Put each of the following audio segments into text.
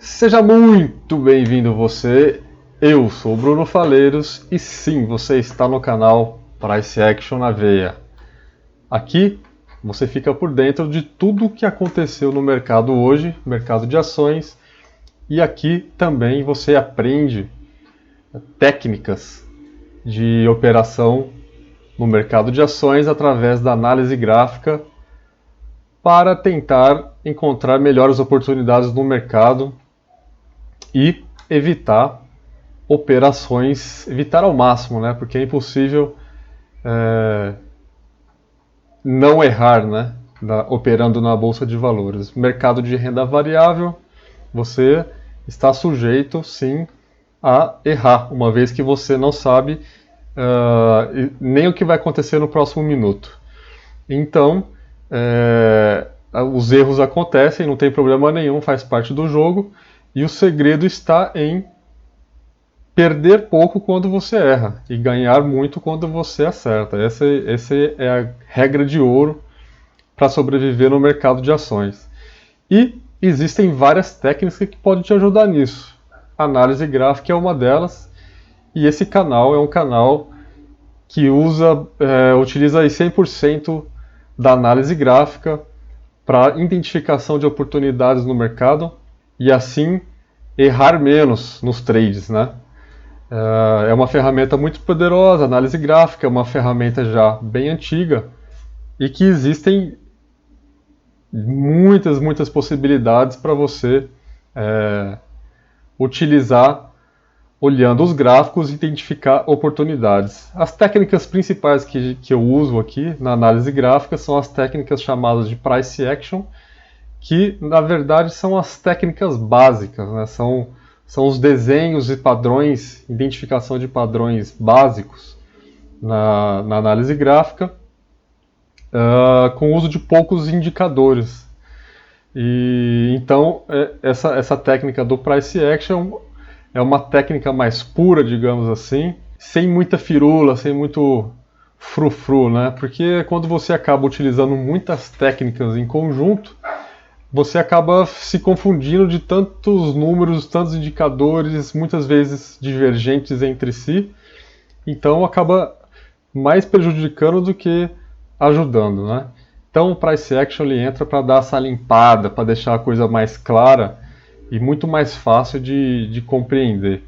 Seja muito bem-vindo você, eu sou o Bruno Faleiros e sim, você está no canal Price Action na Veia. Aqui você fica por dentro de tudo o que aconteceu no mercado hoje, mercado de ações, e aqui também você aprende técnicas de operação no mercado de ações através da análise gráfica para tentar encontrar melhores oportunidades no mercado e evitar operações, evitar ao máximo, né? Porque é impossível não errar, né? Operando na bolsa de valores. Mercado de renda variável, você está sujeito, sim, a errar, uma vez que você não sabe nem o que vai acontecer no próximo minuto. Então, os erros acontecem, não tem problema nenhum, faz parte do jogo, e o segredo está em perder pouco quando você erra e ganhar muito quando você acerta. Essa é a regra de ouro para sobreviver no mercado de ações. E existem várias técnicas que podem te ajudar nisso. A análise gráfica é uma delas, e esse canal é um canal que utiliza 100% da análise gráfica para identificação de oportunidades no mercado e assim errar menos nos trades, né? É uma ferramenta muito poderosa, a análise gráfica é uma ferramenta já bem antiga e que existem muitas possibilidades para você utilizar olhando os gráficos e identificar oportunidades. As técnicas principais que eu uso aqui na análise gráfica são as técnicas chamadas de Price Action, que na verdade são as técnicas básicas, né? São os desenhos e padrões, identificação de padrões básicos na análise gráfica, com o uso de poucos indicadores. E então essa técnica do Price Action é uma técnica mais pura, digamos assim, sem muita firula, sem muito frufru, né? Porque quando você acaba utilizando muitas técnicas em conjunto, você acaba se confundindo de tantos números, tantos indicadores, muitas vezes divergentes entre si, então acaba mais prejudicando do que ajudando, né? Então o Price Action ele entra para dar essa limpada, para deixar a coisa mais clara e muito mais fácil de compreender.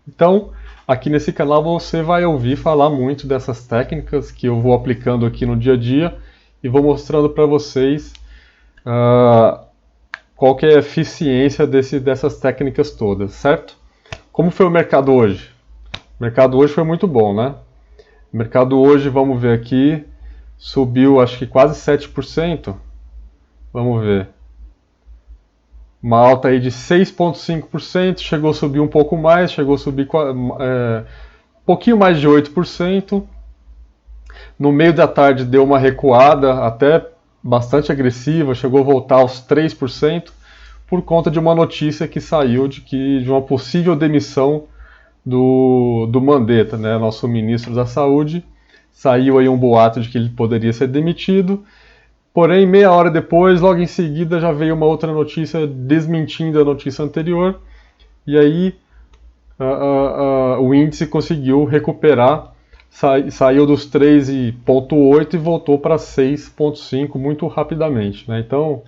Então, aqui nesse canal você vai ouvir falar muito dessas técnicas que eu vou aplicando aqui no dia a dia e vou mostrando para vocês qual que é a eficiência dessas técnicas todas, certo? Como foi o mercado hoje? O mercado hoje foi muito bom, né? O mercado hoje, vamos ver aqui, subiu acho que quase 7%. Vamos ver. Uma alta aí de 6,5%, chegou a subir um pouco mais, chegou a subir um pouquinho mais de 8%. No meio da tarde deu uma recuada até bastante agressiva, chegou a voltar aos 3%, por conta de uma notícia que saiu de uma possível demissão do Mandetta, né, nosso ministro da Saúde. Saiu aí um boato de que ele poderia ser demitido, porém meia hora depois, logo em seguida, já veio uma outra notícia desmentindo a notícia anterior, e aí o índice conseguiu recuperar, saiu dos 3,8 e voltou para 6,5 muito rapidamente, né? Então,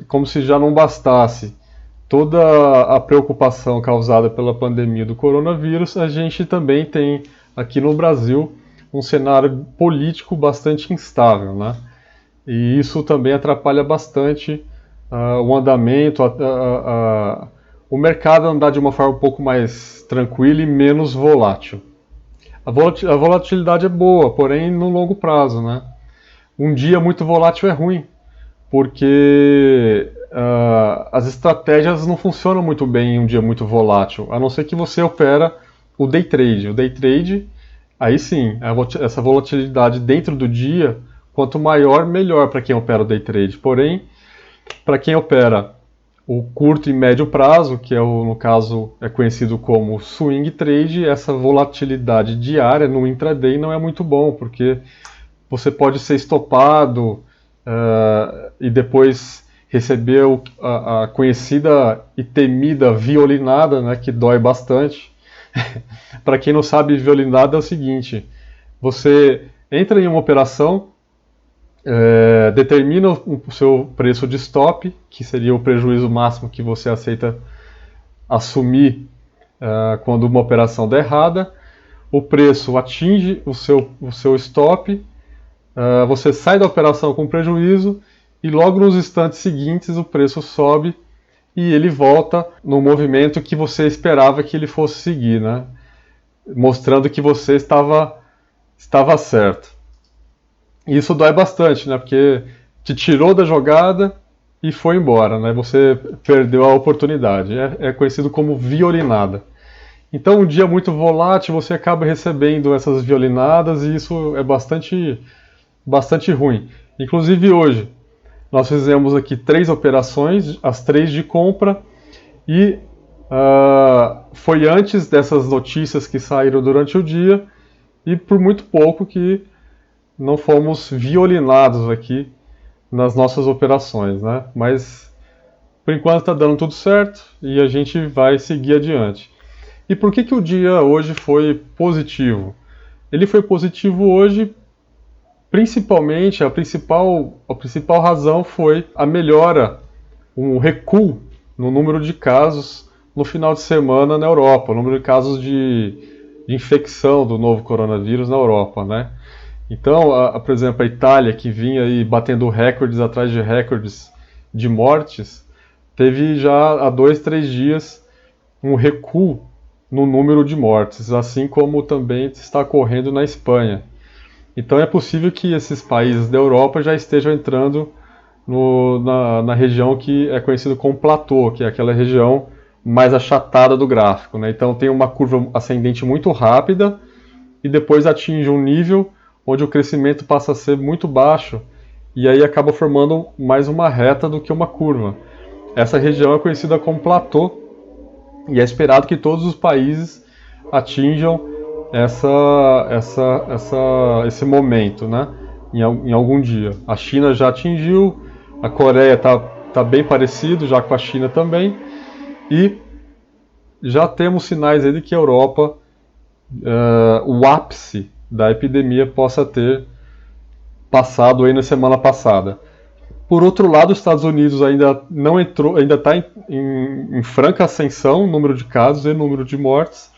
como se já não bastasse toda a preocupação causada pela pandemia do coronavírus, a gente também tem aqui no Brasil um cenário político bastante instável, né? E isso também atrapalha bastante o andamento, o mercado andar de uma forma um pouco mais tranquila e menos volátil. A volatilidade é boa, porém no longo prazo, né? Um dia muito volátil é ruim, porque as estratégias não funcionam muito bem em um dia muito volátil, a não ser que você opera o day trade. O day trade, aí sim, essa volatilidade dentro do dia, quanto maior, melhor para quem opera o day trade. Porém, para quem opera o curto e médio prazo, que no caso é conhecido como swing trade, essa volatilidade diária no intraday não é muito bom, porque você pode ser estopado e depois recebeu a conhecida e temida violinada, né, que dói bastante. Para quem não sabe, violinada é o seguinte: você entra em uma operação, determina o seu preço de stop, que seria o prejuízo máximo que você aceita assumir quando uma operação der errada. O preço atinge o seu stop, você sai da operação com prejuízo e logo nos instantes seguintes o preço sobe e ele volta no movimento que você esperava que ele fosse seguir, né? Mostrando que você estava certo. E isso dói bastante, né? Porque te tirou da jogada e foi embora, né? Você perdeu a oportunidade. É conhecido como violinada. Então, um dia muito volátil, você acaba recebendo essas violinadas e isso é bastante ruim. Inclusive hoje, nós fizemos aqui 3 operações, as 3 de compra, e foi antes dessas notícias que saíram durante o dia, e por muito pouco que não fomos violinados aqui nas nossas operações, né? Mas por enquanto está dando tudo certo e a gente vai seguir adiante. E por que o dia hoje foi positivo? Ele foi positivo hoje, principalmente, a principal razão foi a melhora, um recuo no número de casos no final de semana na Europa, o número de casos de infecção do novo coronavírus na Europa, né? Então, por exemplo, a Itália, que vinha aí batendo recordes atrás de recordes de mortes, teve já há 2, 3 dias um recuo no número de mortes, assim como também está ocorrendo na Espanha. Então é possível que esses países da Europa já estejam entrando na região que é conhecida como platô, que é aquela região mais achatada do gráfico, né? Então tem uma curva ascendente muito rápida e depois atinge um nível onde o crescimento passa a ser muito baixo e aí acaba formando mais uma reta do que uma curva. Essa região é conhecida como platô e é esperado que todos os países atinjam esse momento, né? Em algum dia. A China já atingiu, a Coreia está bem parecido já com a China também, e já temos sinais aí de que a Europa, o ápice da epidemia possa ter passado aí na semana passada. Por outro lado, os Estados Unidos ainda não entrou, ainda está em franca ascensão, número de casos e número de mortes.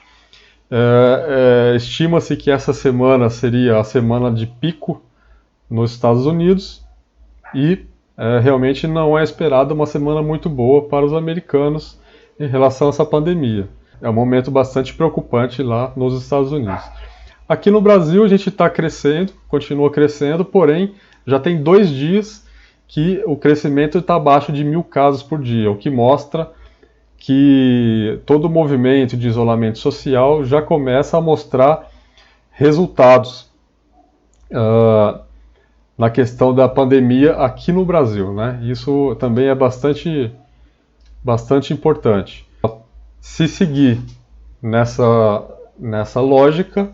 Estima-se que essa semana seria a semana de pico nos Estados Unidos e realmente não é esperada uma semana muito boa para os americanos em relação a essa pandemia. É um momento bastante preocupante lá nos Estados Unidos. Aqui no Brasil a gente está crescendo, continua crescendo, porém já tem 2 dias que o crescimento está abaixo de 1.000 casos por dia, o que mostra que todo o movimento de isolamento social já começa a mostrar resultados na questão da pandemia aqui no Brasil, né? Isso também é bastante importante. Se seguir nessa lógica,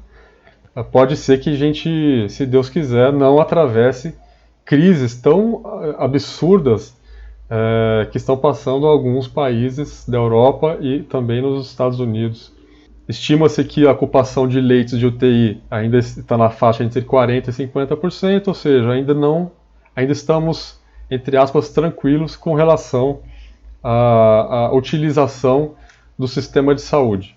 pode ser que a gente, se Deus quiser, não atravesse crises tão absurdas que estão passando alguns países da Europa e também nos Estados Unidos. Estima-se que a ocupação de leitos de UTI ainda está na faixa entre 40% e 50%, ou seja, ainda estamos, entre aspas, tranquilos com relação à utilização do sistema de saúde.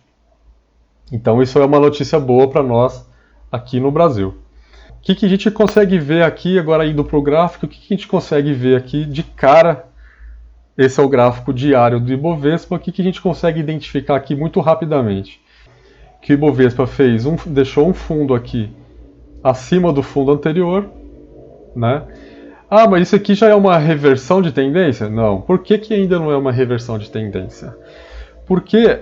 Então isso é uma notícia boa para nós aqui no Brasil. O que a gente consegue ver aqui, agora indo para o gráfico, o que a gente consegue ver aqui de cara? Esse é o gráfico diário do Ibovespa. O que a gente consegue identificar aqui muito rapidamente? Que o Ibovespa deixou um fundo aqui acima do fundo anterior, né? Ah, mas isso aqui já é uma reversão de tendência? Não. Por que ainda não é uma reversão de tendência? Porque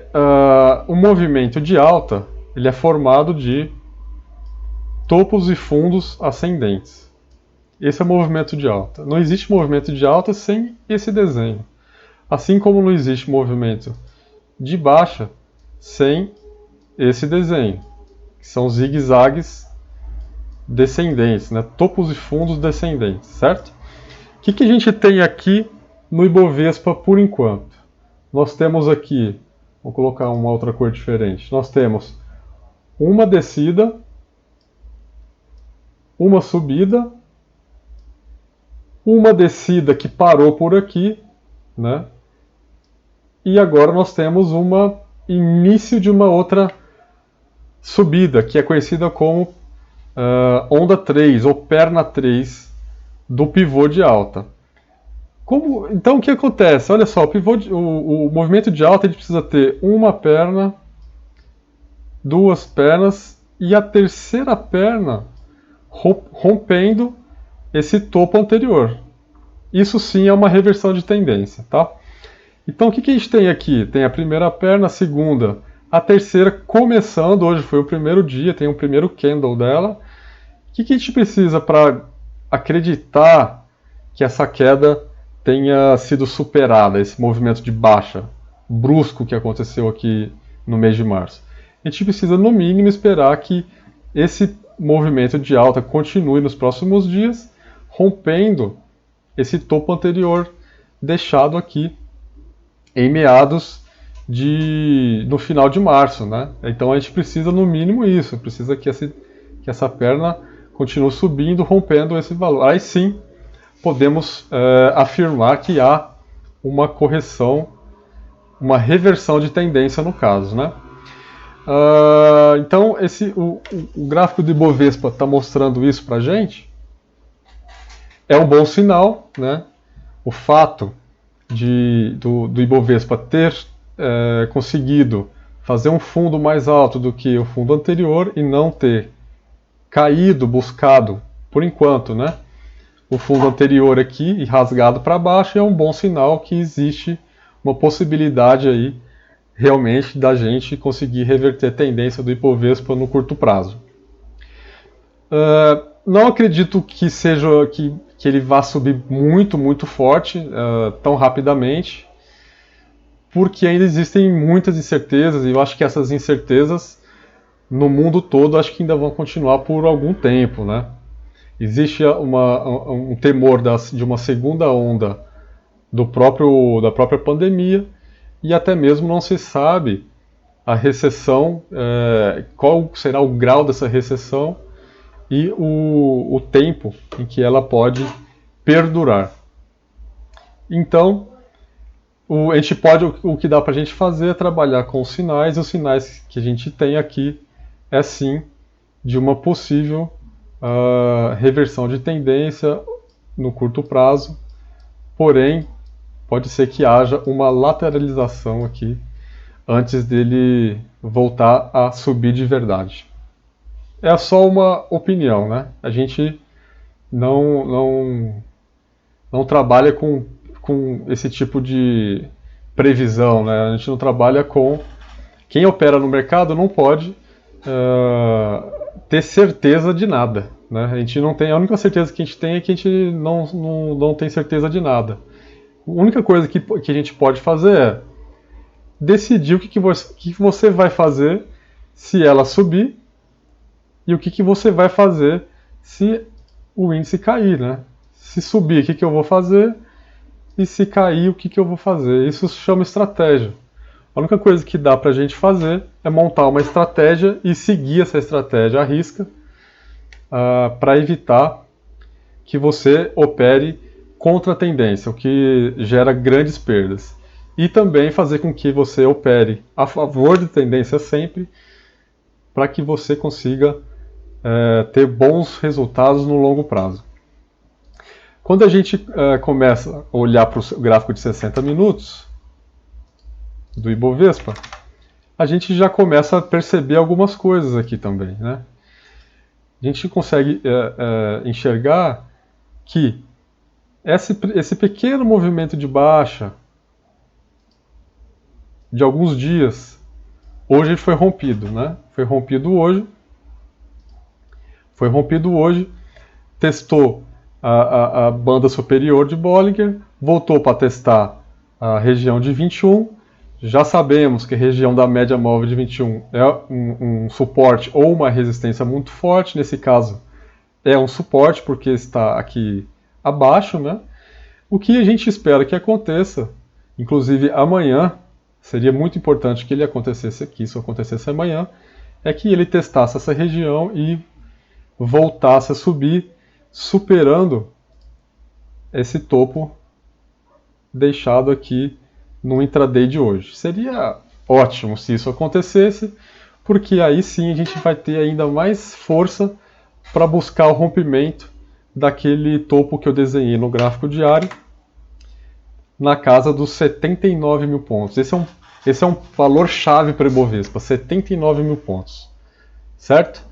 o movimento de alta ele é formado de topos e fundos ascendentes. Esse é o movimento de alta. Não existe movimento de alta sem esse desenho. Assim como não existe movimento de baixa sem esse desenho, que são zigue-zagues descendentes, né? Topos e fundos descendentes, certo? O que a gente tem aqui no Ibovespa por enquanto. Nós temos aqui, vou colocar uma outra cor diferente, nós temos uma descida, uma subida, uma descida que parou por aqui, né? E agora nós temos um início de uma outra subida, que é conhecida como onda 3 ou perna 3 do pivô de alta. Então o que acontece? Olha só, o movimento de alta ele precisa ter uma perna, duas pernas e a terceira perna rompendo esse topo anterior. Isso sim é uma reversão de tendência, tá? Então o que a gente tem aqui? Tem a primeira perna, a segunda, a terceira começando, hoje foi o primeiro dia, tem o primeiro candle dela. O que a gente precisa para acreditar que essa queda tenha sido superada, esse movimento de baixa brusco que aconteceu aqui no mês de março? A gente precisa, no mínimo, esperar que esse movimento de alta continue nos próximos dias, rompendo esse topo anterior deixado aqui em meados no final de março, né? Então a gente precisa, no mínimo, isso, precisa que essa perna continue subindo, rompendo esse valor. Aí sim, podemos afirmar que há uma correção, uma reversão de tendência no caso, né? Então o gráfico do Ibovespa está mostrando isso para a gente. É um bom sinal, né? O fato do Ibovespa ter conseguido fazer um fundo mais alto do que o fundo anterior e não ter caído, buscado, por enquanto, né, o fundo anterior aqui e rasgado para baixo, é um bom sinal que existe uma possibilidade aí realmente da gente conseguir reverter a tendência do Ibovespa no curto prazo. Não acredito que ele vá subir muito, muito forte, tão rapidamente, porque ainda existem muitas incertezas, e eu acho que essas incertezas no mundo todo acho que ainda vão continuar por algum tempo, né? Existe um temor de uma segunda onda da própria pandemia, e até mesmo não se sabe a recessão, qual será o grau dessa recessão e o tempo em que ela pode perdurar. Então, o que dá para a gente fazer é trabalhar com os sinais, e os sinais que a gente tem aqui é sim de uma possível reversão de tendência no curto prazo, porém pode ser que haja uma lateralização aqui antes dele voltar a subir de verdade. É só uma opinião, né? A gente não trabalha com esse tipo de previsão, né? A gente não trabalha com... Quem opera no mercado não pode ter certeza de nada, né? A gente não tem... A única certeza que a gente tem é que a gente não tem certeza de nada. A única coisa que a gente pode fazer é decidir o que você vai fazer se ela subir e o que você vai fazer se o índice cair, né? Se subir, o que eu vou fazer? E se cair, o que eu vou fazer? Isso se chama estratégia. A única coisa que dá para a gente fazer é montar uma estratégia e seguir essa estratégia à risca para evitar que você opere contra a tendência, o que gera grandes perdas. E também fazer com que você opere a favor de tendência sempre, para que você consiga ter bons resultados no longo prazo. Quando a gente começa a olhar para o gráfico de 60 minutos do Ibovespa, a gente já começa a perceber algumas coisas aqui também, né? A gente consegue enxergar que esse pequeno movimento de baixa de alguns dias, hoje foi rompido, né? Foi rompido hoje, testou a banda superior de Bollinger, voltou para testar a região de 21. Já sabemos que a região da média móvel de 21 é um suporte ou uma resistência muito forte. Nesse caso, é um suporte porque está aqui abaixo, né? O que a gente espera que aconteça, inclusive amanhã, seria muito importante que isso acontecesse amanhã, é que ele testasse essa região e voltasse a subir, superando esse topo deixado aqui no intraday de hoje. Seria ótimo se isso acontecesse, porque aí sim a gente vai ter ainda mais força para buscar o rompimento daquele topo que eu desenhei no gráfico diário, na casa dos 79 mil pontos. Esse é um valor-chave para o Ibovespa, 79 mil pontos. Certo?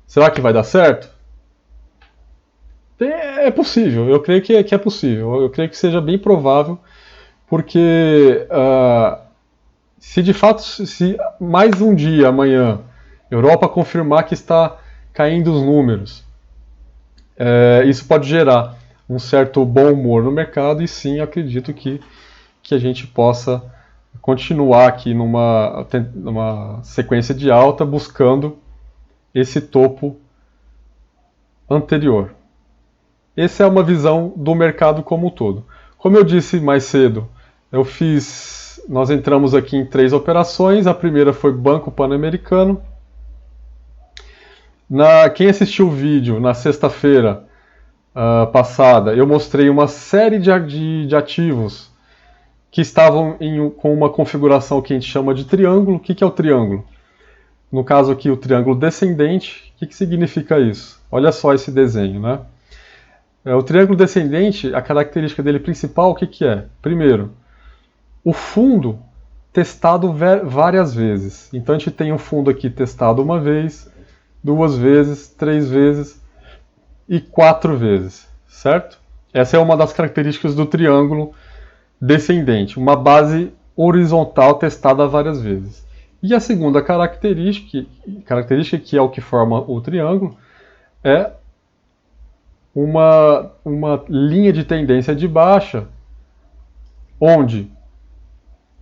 Será que vai dar certo? É possível, eu creio que é possível. Eu creio que seja bem provável, porque se de fato, se mais um dia amanhã, Europa confirmar que está caindo os números, isso pode gerar um certo bom humor no mercado e sim, acredito que a gente possa continuar aqui numa sequência de alta buscando esse topo anterior. Essa é uma visão do mercado como um todo. Como eu disse mais cedo, nós entramos aqui em 3 operações. A primeira foi Banco Pan-Americano. Quem assistiu o vídeo na sexta-feira passada, eu mostrei uma série de ativos que estavam com uma configuração que a gente chama de triângulo. O que é o triângulo? No caso aqui, o triângulo descendente. O que significa isso? Olha só esse desenho, né? O triângulo descendente, a característica dele principal, o que é? Primeiro, o fundo testado várias vezes. Então a gente tem um fundo aqui testado uma vez, 2 vezes, 3 vezes e 4 vezes, certo? Essa é uma das características do triângulo descendente, uma base horizontal testada várias vezes. E a segunda característica que é o que forma o triângulo, é uma linha de tendência de baixa, onde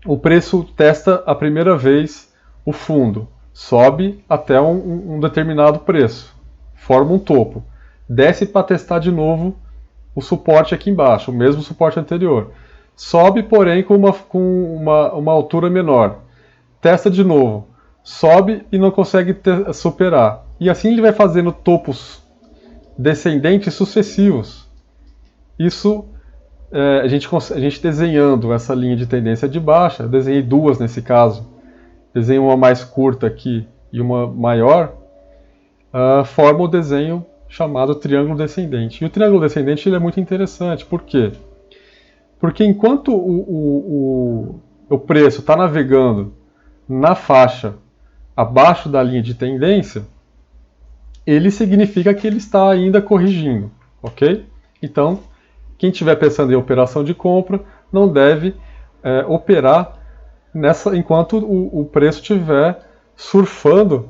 o preço testa a primeira vez o fundo, sobe até um determinado preço, forma um topo, desce para testar de novo o suporte aqui embaixo, o mesmo suporte anterior, sobe porém com uma altura menor, testa de novo, sobe e não consegue superar, e assim ele vai fazendo topos descendentes sucessivos. Isso, a gente desenhando essa linha de tendência de baixa, eu desenhei 2 nesse caso, desenhei uma mais curta aqui e uma maior, forma o desenho chamado triângulo descendente. E o triângulo descendente ele é muito interessante, por quê? Porque enquanto o preço está navegando na faixa abaixo da linha de tendência, ele significa que ele está ainda corrigindo, ok? Então, quem estiver pensando em operação de compra, não deve operar enquanto o preço estiver surfando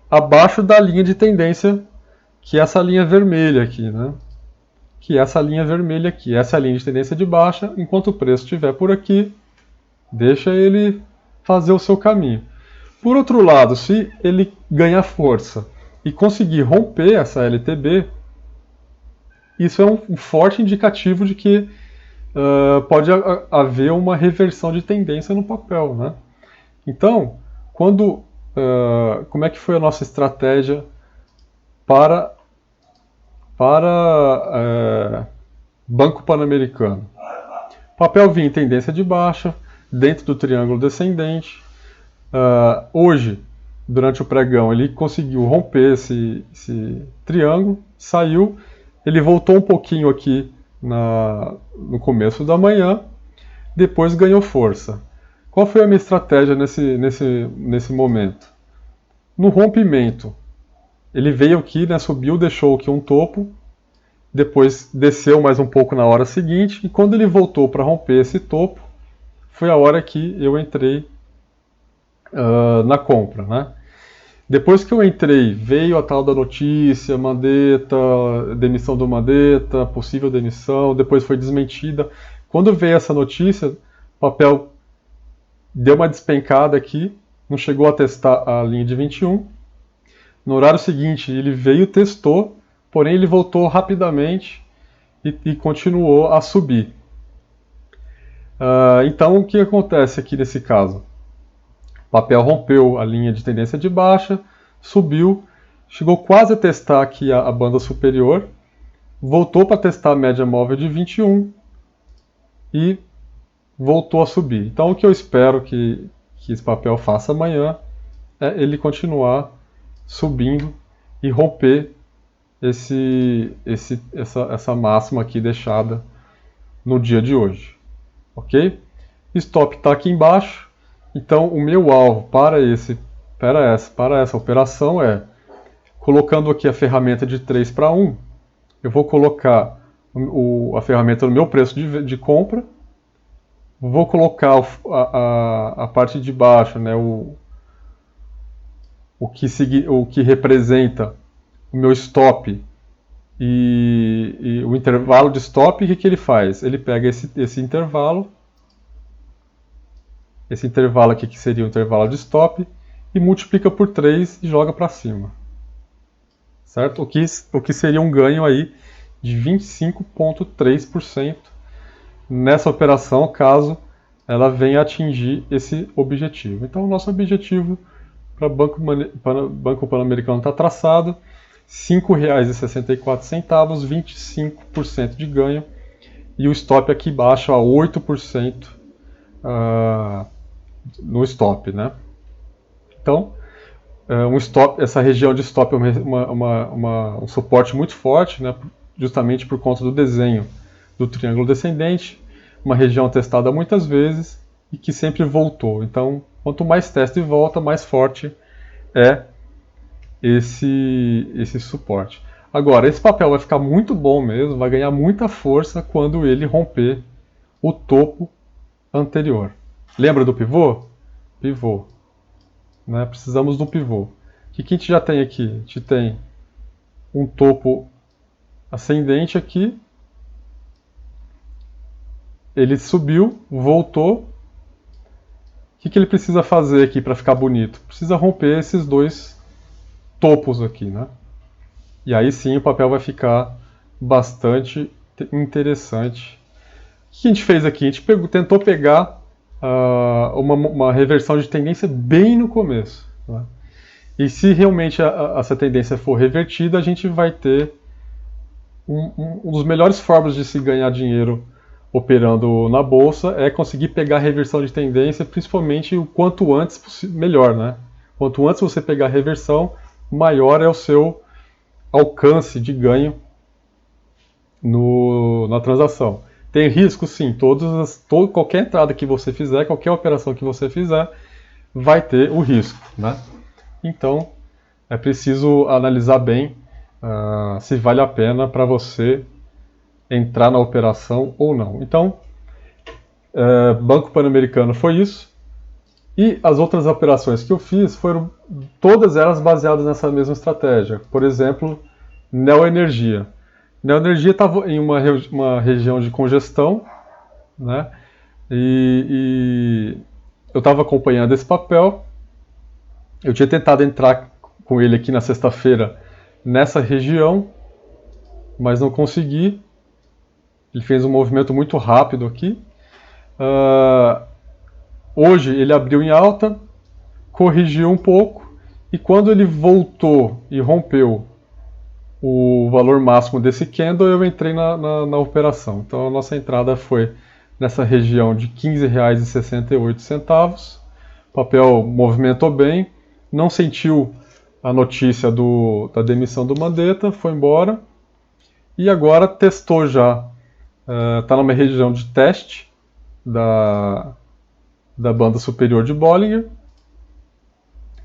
abaixo da linha de tendência, que é essa linha vermelha aqui, né? Que é essa linha vermelha aqui, essa é a linha de tendência de baixa, enquanto o preço estiver por aqui, deixa ele fazer o seu caminho. Por outro lado, se ele ganhar força e conseguir romper essa LTB, isso é um forte indicativo de que pode haver uma reversão de tendência no papel, né? Então, como é que foi a nossa estratégia para Banco Pan-Americano? O papel vinha em tendência de baixa, dentro do triângulo descendente. Hoje, durante o pregão, ele conseguiu romper esse triângulo, saiu, ele voltou um pouquinho aqui no começo da manhã, depois ganhou força. Qual foi a minha estratégia nesse momento? No rompimento, ele veio aqui, né, subiu, deixou aqui um topo, depois desceu mais um pouco na hora seguinte, e quando ele voltou para romper esse topo, foi a hora que eu entrei na compra, né? Depois que eu entrei, veio a tal da notícia, Mandetta, demissão do Mandetta, possível demissão, depois foi desmentida. Quando veio essa notícia, o papel deu uma despencada aqui, não chegou a testar a linha de 21. No horário seguinte, ele veio, testou, porém ele voltou rapidamente e continuou a subir. Então, o que acontece aqui nesse caso? O papel rompeu a linha de tendência de baixa, subiu, chegou quase a testar aqui a banda superior, voltou para testar a média móvel de 21 e voltou a subir. Então, o que eu espero que esse papel faça amanhã é ele continuar subindo e romper essa máxima aqui deixada no dia de hoje. Ok? Stop está aqui embaixo, então o meu alvo para essa operação é, colocando aqui a ferramenta de 3 para 1, eu vou colocar a ferramenta no meu preço de compra, vou colocar a parte de baixo, né, o que representa o meu stop e o intervalo de stop. O que ele faz? Ele pega esse intervalo aqui, que seria o intervalo de stop, e multiplica por 3 e joga para cima. Certo? O que seria um ganho aí de 25,3% nessa operação, caso ela venha atingir esse objetivo. Então, o nosso objetivo para Banco Pan-Americano está traçado: R$ 5,64, 25% de ganho, e o stop aqui embaixo a 8% no stop, né? Então, essa região de stop é um suporte muito forte, né? Justamente por conta do desenho do triângulo descendente, uma região testada muitas vezes e que sempre voltou. Então, quanto mais testa e volta, mais forte é esse suporte. Agora, esse papel vai ficar muito bom mesmo, vai ganhar muita força quando ele romper o topo anterior. Lembra do pivô? Pivô. Né? Precisamos do pivô. O que a gente já tem aqui? A gente tem um topo ascendente aqui. Ele subiu, voltou. O que ele precisa fazer aqui para ficar bonito? Precisa romper esses dois topos aqui, né? E aí sim o papel vai ficar bastante interessante. O que a gente fez aqui? A gente tentou pegar uma reversão de tendência bem no começo. Né? E se realmente essa tendência for revertida, a gente vai ter um dos melhores formas de se ganhar dinheiro operando na bolsa é conseguir pegar a reversão de tendência, principalmente o quanto antes melhor, né? Quanto antes você pegar a reversão, maior é o seu alcance de ganho na transação. Tem risco? Sim. Qualquer entrada que você fizer, qualquer operação que você fizer, vai ter o risco, né? Então, é preciso analisar bem se vale a pena para você entrar na operação ou não. Então, Banco Pan-Americano foi isso. E as outras operações que eu fiz foram todas elas baseadas nessa mesma estratégia. Por exemplo, Neoenergia. Neoenergia estava em uma região de congestão, né? E eu estava acompanhando esse papel. Eu tinha tentado entrar com ele aqui na sexta-feira nessa região, mas não consegui. Ele fez um movimento muito rápido aqui. Hoje ele abriu em alta, corrigiu um pouco, e quando ele voltou e rompeu o valor máximo desse candle, eu entrei na operação. Então a nossa entrada foi nessa região de R$ 15,68. O papel movimentou bem, não sentiu a notícia da demissão do Mandetta, foi embora, e agora testou já. Está numa região de teste da banda superior de Bollinger.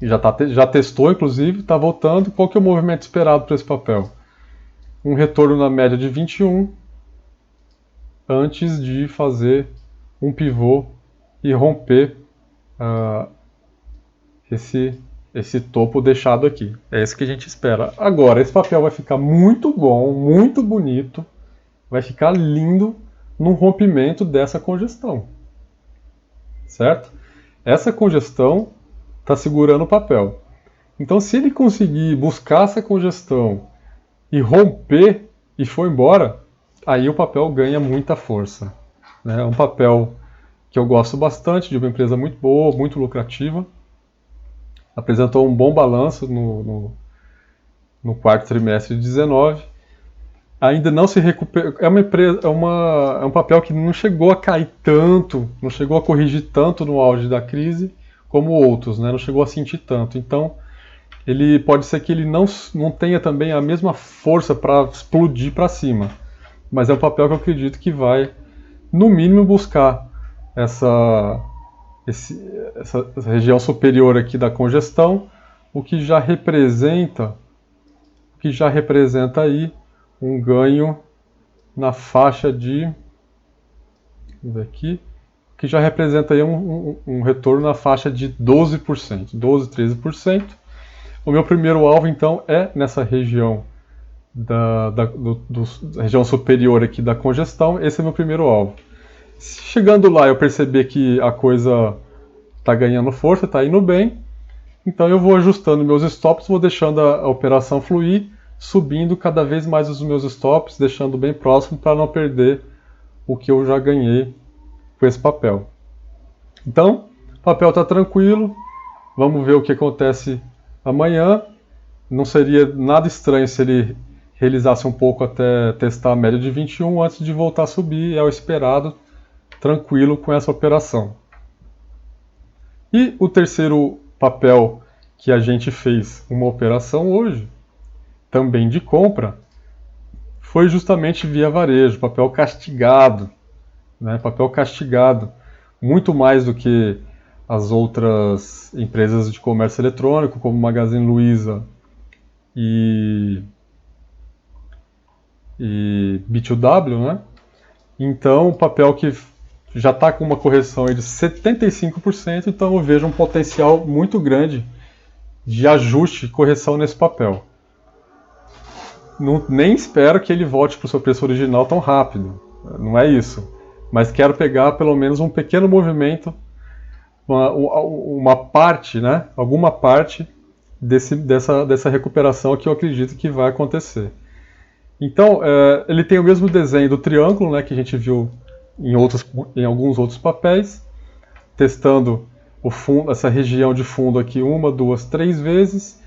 Já testou, inclusive, está voltando. Qual que é o movimento esperado para esse papel? Um retorno na média de 21 antes de fazer um pivô e romper esse topo deixado aqui. É isso que a gente espera. Agora, esse papel vai ficar muito bom, muito bonito, vai ficar lindo no rompimento dessa congestão. Certo? Essa congestão está segurando o papel. Então, se ele conseguir buscar essa congestão e romper e for embora, aí o papel ganha muita força. Né? É um papel que eu gosto bastante, de uma empresa muito boa, muito lucrativa. Apresentou um bom balanço no quarto trimestre de 19. Ainda não se recuperou. É uma empresa, é um papel que não chegou a cair tanto, não chegou a corrigir tanto no auge da crise como outros, né? Não chegou a sentir tanto. Então, ele pode ser que ele não tenha também a mesma força para explodir para cima. Mas é um papel que eu acredito que vai, no mínimo, buscar essa região superior aqui da congestão, o que já representa aí um ganho na faixa de, vamos ver aqui, que já representa aí um retorno na faixa de 12%, 12, 13%. O meu primeiro alvo, então, é nessa região da região superior aqui da congestão. Esse é meu primeiro alvo. Chegando lá, eu perceber que a coisa está ganhando força, está indo bem, então eu vou ajustando meus stops, vou deixando a operação fluir, subindo cada vez mais os meus stops, deixando bem próximo para não perder o que eu já ganhei com esse papel. Então, o papel está tranquilo, vamos ver o que acontece amanhã. Não seria nada estranho se ele realizasse um pouco até testar a média de 21 antes de voltar a subir, é o esperado, tranquilo com essa operação. E o terceiro papel que a gente fez uma operação hoje, também de compra, foi justamente via varejo, papel castigado, né? Papel castigado, muito mais do que as outras empresas de comércio eletrônico, como Magazine Luiza e B2W, né? Então, papel que já está com uma correção aí de 75%, então eu vejo um potencial muito grande de ajuste e correção nesse papel. Nem espero que ele volte para o seu preço original tão rápido, não é isso. Mas quero pegar pelo menos um pequeno movimento, uma parte, né? Alguma parte dessa recuperação que eu acredito que vai acontecer. Então, ele tem o mesmo desenho do triângulo, né, que a gente viu em alguns outros papéis, testando o fundo, essa região de fundo aqui 1, 2, 3 vezes,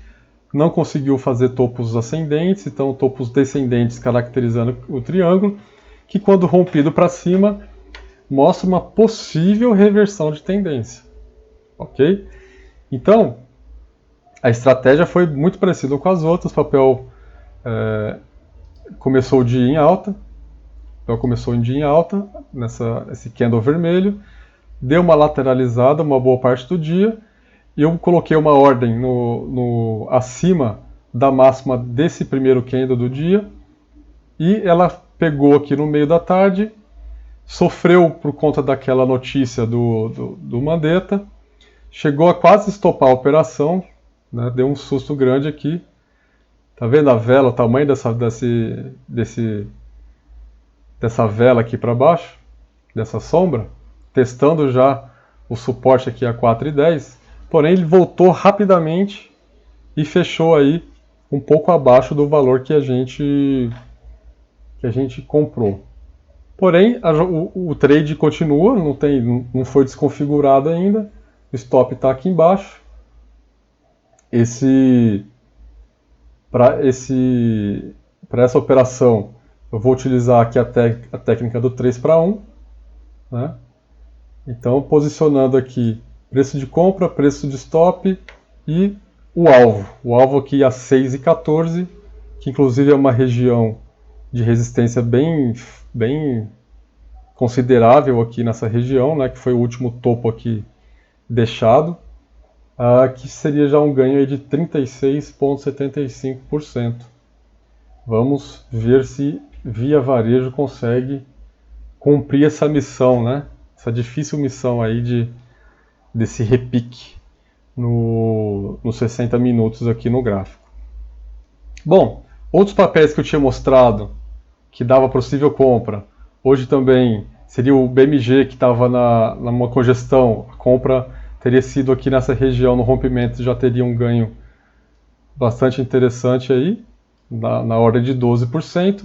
não conseguiu fazer topos ascendentes, então topos descendentes caracterizando o triângulo, que quando rompido para cima, mostra uma possível reversão de tendência. Ok? Então, a estratégia foi muito parecida com as outras, o papel começou o dia em alta, nesse candle vermelho, deu uma lateralizada uma boa parte do dia, e eu coloquei uma ordem acima da máxima desse primeiro candle do dia, e ela pegou aqui no meio da tarde, sofreu por conta daquela notícia do Mandetta, chegou a quase estopar a operação, né, deu um susto grande aqui. Tá vendo a vela, o tamanho dessa vela aqui para baixo, dessa sombra? Testando já o suporte aqui a 4,10, porém ele voltou rapidamente e fechou aí um pouco abaixo do valor que a gente comprou. Porém, o trade continua, não foi desconfigurado ainda, o stop está aqui embaixo. Para essa operação, eu vou utilizar aqui a técnica do 3-para-1, né? Então, posicionando aqui preço de compra, preço de stop e o alvo. O alvo aqui a 6,14, que inclusive é uma região de resistência bem considerável aqui nessa região, né, que foi o último topo aqui deixado, que seria já um ganho aí de 36,75%. Vamos ver se Via Varejo consegue cumprir essa missão, né? Essa difícil missão aí desse repique nos 60 minutos aqui no gráfico. Bom, outros papéis que eu tinha mostrado que dava possível compra, hoje também seria o BMG, que estava numa congestão, a compra teria sido aqui nessa região, no rompimento, já teria um ganho bastante interessante aí, na ordem de 12%.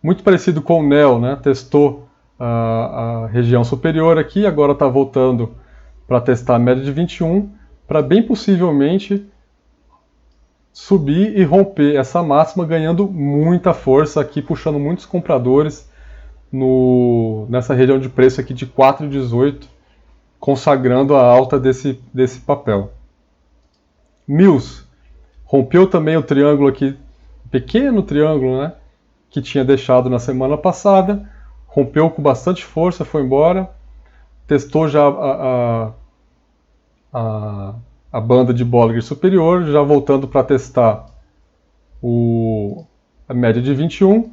Muito parecido com o NEO, né? Testou a região superior aqui, agora está voltando para testar a média de 21, para bem possivelmente subir e romper essa máxima, ganhando muita força aqui, puxando muitos compradores nessa região de preço aqui de 4,18, consagrando a alta desse papel. Mills rompeu também o triângulo aqui, pequeno triângulo, né, que tinha deixado na semana passada, rompeu com bastante força, foi embora, testou já a banda de Bollinger superior, já voltando para testar a média de 21,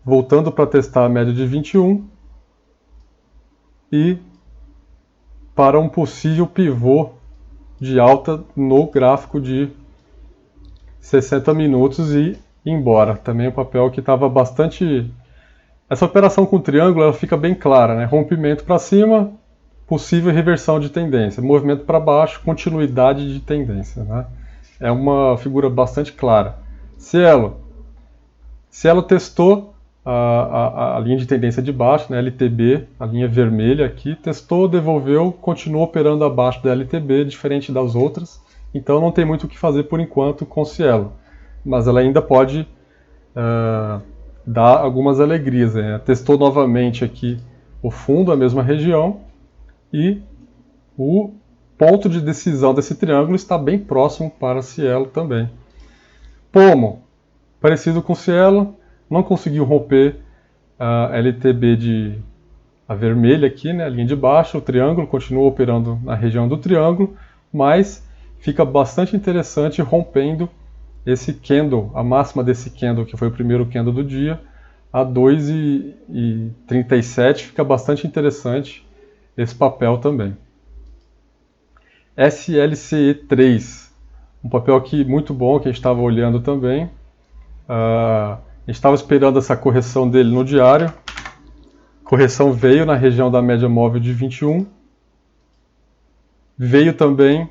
voltando para testar a média de 21 e para um possível pivô de alta no gráfico de 60 minutos e ir embora. Também um papel que estava bastante... Essa operação com triângulo ela fica bem clara, né? Rompimento para cima, possível reversão de tendência. Movimento para baixo, continuidade de tendência, né? É uma figura bastante clara. Cielo testou a linha de tendência de baixo, né? LTB, a linha vermelha aqui, testou, devolveu, continuou operando abaixo da LTB, diferente das outras. Então não tem muito o que fazer por enquanto com Cielo, mas ela ainda pode dar algumas alegrias, né? Testou novamente aqui o fundo, a mesma região, e o ponto de decisão desse triângulo está bem próximo para Cielo também. Pomo, parecido com Cielo, não conseguiu romper a LTB a vermelha aqui, né, a linha de baixo, o triângulo continua operando na região do triângulo, mas fica bastante interessante rompendo esse candle, a máxima desse candle, que foi o primeiro candle do dia, a 2,37, fica bastante interessante esse papel também. SLCE3, um papel aqui muito bom que a gente estava olhando também. A gente estava esperando essa correção dele no diário. A correção veio na região da média móvel de 21. Veio também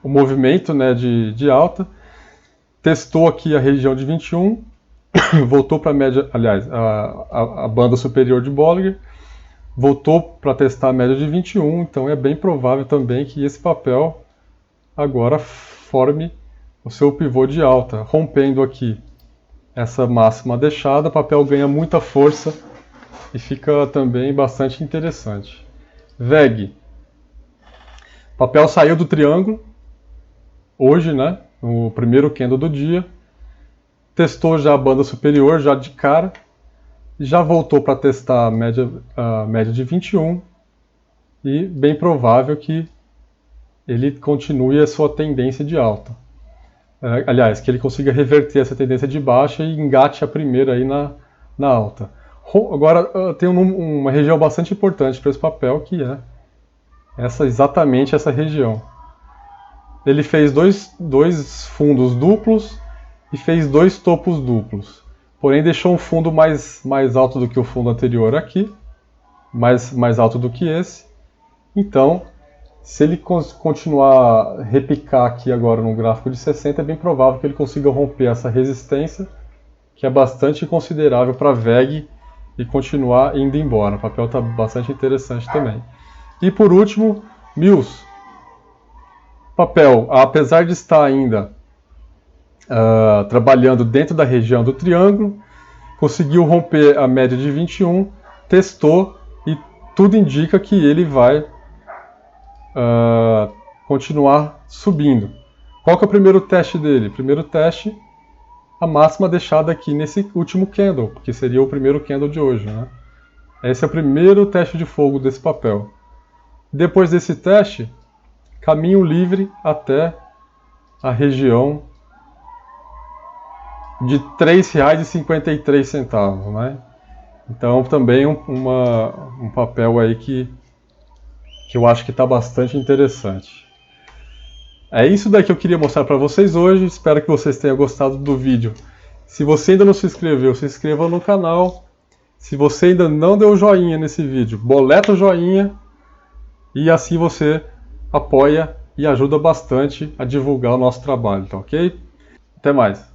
o movimento, né, de alta. Testou aqui a região de 21. Voltou para a média, aliás, a banda superior de Bollinger. Voltou para testar a média de 21. Então é bem provável também que esse papel agora forme o seu pivô de alta, rompendo aqui essa máxima deixada, o papel ganha muita força e fica também bastante interessante. VEG. O papel saiu do triângulo hoje, né, no primeiro candle do dia, testou já a banda superior já de cara, já voltou para testar a média de 21 e bem provável que ele continue a sua tendência de alta. Aliás, que ele consiga reverter essa tendência de baixa e engate a primeira aí na alta. Agora tem uma região bastante importante para esse papel, que é exatamente essa região. Ele fez dois fundos duplos e fez dois topos duplos. Porém deixou um fundo mais alto do que o fundo anterior aqui, mais alto do que esse. Então, se ele continuar a repicar aqui agora no gráfico de 60, é bem provável que ele consiga romper essa resistência, que é bastante considerável para a VEG, e continuar indo embora. O papel está bastante interessante também. E por último, Mills. Papel, apesar de estar ainda trabalhando dentro da região do triângulo, conseguiu romper a média de 21, testou e tudo indica que ele vai continuar subindo. Qual que é o primeiro teste dele? Primeiro teste, a máxima deixada aqui nesse último candle, que seria o primeiro candle de hoje, né? Esse é o primeiro teste de fogo desse papel. Depois desse teste, caminho livre até a região de R$ 3,53, né? Então também um papel aí que eu acho que está bastante interessante. É isso daí que eu queria mostrar para vocês hoje. Espero que vocês tenham gostado do vídeo. Se você ainda não se inscreveu, se inscreva no canal. Se você ainda não deu joinha nesse vídeo, boleta o joinha. E assim você apoia e ajuda bastante a divulgar o nosso trabalho, tá ok? Até mais!